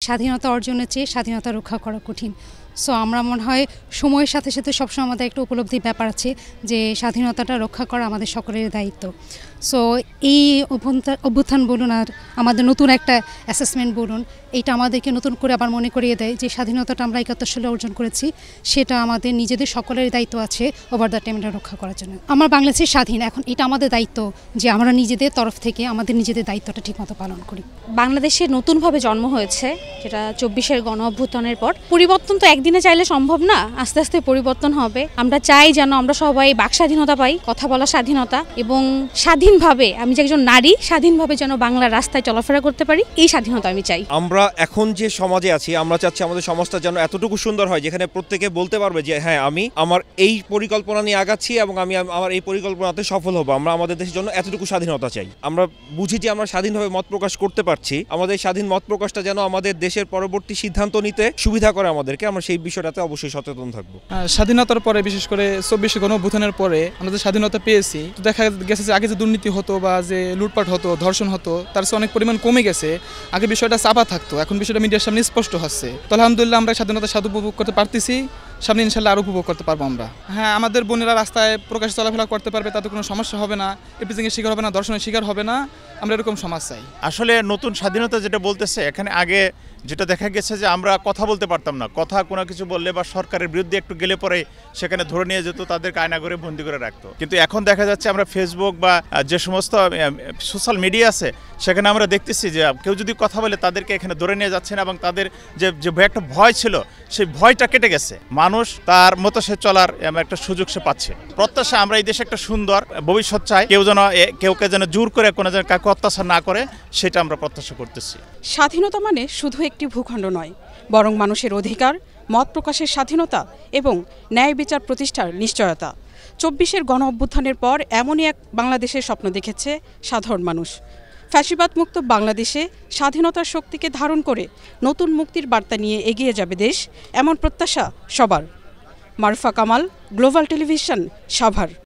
স্বাধীনতা অর্জনের চেয়ে স্বাধীনতা রক্ষা করা কঠিন। সো আমরা মনে হয় সময়ের সাথে সাথে সবসময় আমাদের একটা উপলব্ধির ব্যাপার আছে যে স্বাধীনতাটা রক্ষা করা আমাদের সকলের দায়িত্ব। সো এই অভ্যুত্থান বলুন আর আমাদের নতুন একটা অ্যাসেসমেন্ট বলুন, এইটা আমাদেরকে নতুন করে আবার মনে করিয়ে দেয় যে স্বাধীনতাটা আমরা ৭১ সালে অর্জন করেছি, সেটা আমাদের নিজেদের সকলের দায়িত্ব আছে ওভার দ্য টাইমটা রক্ষা করার জন্য। আমার বাংলাদেশের স্বাধীন, এখন এটা আমাদের দায়িত্ব যে আমরা নিজেদের তরফ থেকে আমাদের নিজেদের দায়িত্বটা ঠিকমতো পালন করি। বাংলাদেশে নতুনভাবে জন্ম হয়েছে, যেটা ২৪-এর গণ অভ্যুত্থানের পর। পরিবর্তন তো একদিনে চাইলে সম্ভব না, আস্তে আস্তে পরিবর্তন হবে। আমরা চাই যেন আমরা সবাই বাক স্বাধীনতা পাই, কথা বলার স্বাধীনতা, এবং স্বাধীনভাবে আমি যে একজন নারী স্বাধীনভাবে যেন বাংলার রাস্তায় চলাফেরা করতে পারি, এই স্বাধীনতা আমি চাই। আমরা এখন যে সমাজে আছি, আমরা চাচ্ছি আমাদের সমাজটা যেন এতটুকু সুন্দর হয় যেখানে প্রত্যেকে বলতে পারবে যে হ্যাঁ, আমি আমার এই পরিকল্পনা নিয়ে আগাচ্ছি এবং আমি আমার এই পরিকল্পনাতে সফল হব। আমরা আমাদের দেশের জন্য এতটুকু স্বাধীনতা চাই। আমরা বুঝি যে আমরা স্বাধীনভাবে মত প্রকাশ করতে পারছি, আমাদের স্বাধীন মত প্রকাশটা যেন আমাদের দেশের পরবর্তী সিদ্ধান্ত নিতে সুবিধা করে আমাদেরকে, আমরা সেই বিষয়টাতে অবশ্যই সচেতন থাকবো। স্বাধীনতার পরে, বিশেষ করে ২৪ গণ অভ্যুত্থানের পরে আমরা যে স্বাধীনতা পেয়েছি, দেখা গেছে যে আগে যে দুর্নীতি হতো বা যে লুটপাট হতো, ধর্ষণ হতো, তার চেয়ে অনেক পরিমাণ কমে গেছে। আগে বিষয়টা চাপা থাকতো, এখন বিষয়টা মিডিয়ার সামনে স্পষ্ট হচ্ছে। তো আলহামদুলিল্লাহ আমরা স্বাধীনতা উপভোগ করতে পারতেছি, সামনে ইনশাল্লাহ আরও উপভোগ করতে পারবো আমরা। হ্যাঁ, আমাদের বোনেরা রাস্তায় প্রকাশ চলাফেরা করতে পারবে, তাতে কোনো সমস্যা হবে না, এপিজিংয়ের শিকার হবে না, ধর্ষণের শিকার হবে না। আমরা এরকম সমাজ চাই। আসলে নতুন স্বাধীনতা যেটা বলতেছে, এখানে আগে যেটা দেখা গেছে যে আমরা কথা বলতে পারতাম না, কথা কোনো কিছু বললে বা সরকারের বিরুদ্ধে একটু গেলে পরে সেখানে ধরে নিয়ে যেত, তাদেরকে আয়না করে বন্দি করে রাখতো। কিন্তু এখন দেখা যাচ্ছে আমরা ফেসবুক বা যে সমস্ত সোশ্যাল মিডিয়া আছে সেখানে আমরা দেখতেছি যে কেউ যদি কথা বলে তাদেরকে এখানে ধরে নিয়ে যাচ্ছে না, এবং তাদের যে একটা ভয় ছিল সেই ভয়টা কেটে গেছে। মানুষ তার মতো সে চলার একটা সুযোগ সে পাচ্ছে। প্রত্যাশা আমরা এই দেশে একটা সুন্দর ভবিষ্যৎ চাই, কেউকে যেন জোর করে কোনো যেন কাউকে অত্যাচার না করে, সেটা আমরা প্রত্যাশা করতেছি। স্বাধীনতা মানে শুধু একটি ভূখণ্ড নয়, বরং মানুষের অধিকার, মত প্রকাশের স্বাধীনতা এবং ন্যায় বিচার প্রতিষ্ঠার নিশ্চয়তা। ২৪-এর গণ অভ্যুত্থানের পর এমনই এক বাংলাদেশের স্বপ্ন দেখেছে সাধারণ মানুষ। ফ্যাসিবাদ মুক্ত বাংলাদেশে স্বাধীনতার শক্তিকে ধারণ করে নতুন মুক্তির বার্তা নিয়ে এগিয়ে যাবে দেশ, এমন প্রত্যাশা সবার। Marufa Kamal, global television, Savar.